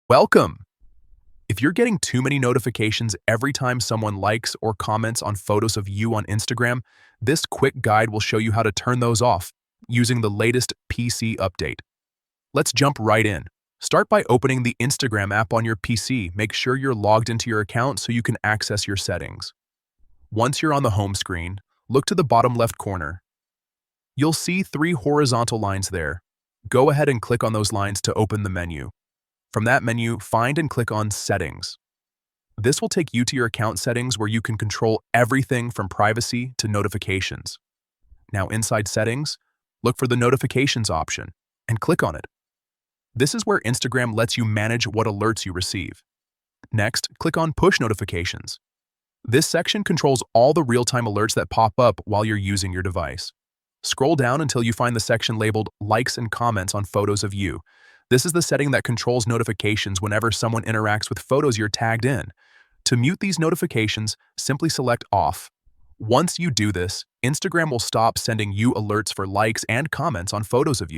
Welcome! If you're getting too many notifications every time someone likes or comments on photos of you on Instagram, this quick guide will show you how to turn those off using the latest PC update. Let's jump right in. Start by opening the Instagram app on your PC. Make sure you're logged into your account so you can access your settings. Once you're on the home screen, look to the bottom left corner. You'll see three horizontal lines there. Go ahead and click on those lines to open the menu. From that menu, find and click on Settings. This will take you to your account settings where you can control everything from privacy to notifications. Now inside Settings, look for the Notifications option and click on it. This is where Instagram lets you manage what alerts you receive. Next, click on Push Notifications. This section controls all the real-time alerts that pop up while you're using your device. Scroll down until you find the section labeled Likes and Comments on photos of you. This is the setting that controls notifications whenever someone interacts with photos you're tagged in. To mute these notifications, simply select Off. Once you do this, Instagram will stop sending you alerts for likes and comments on photos of you.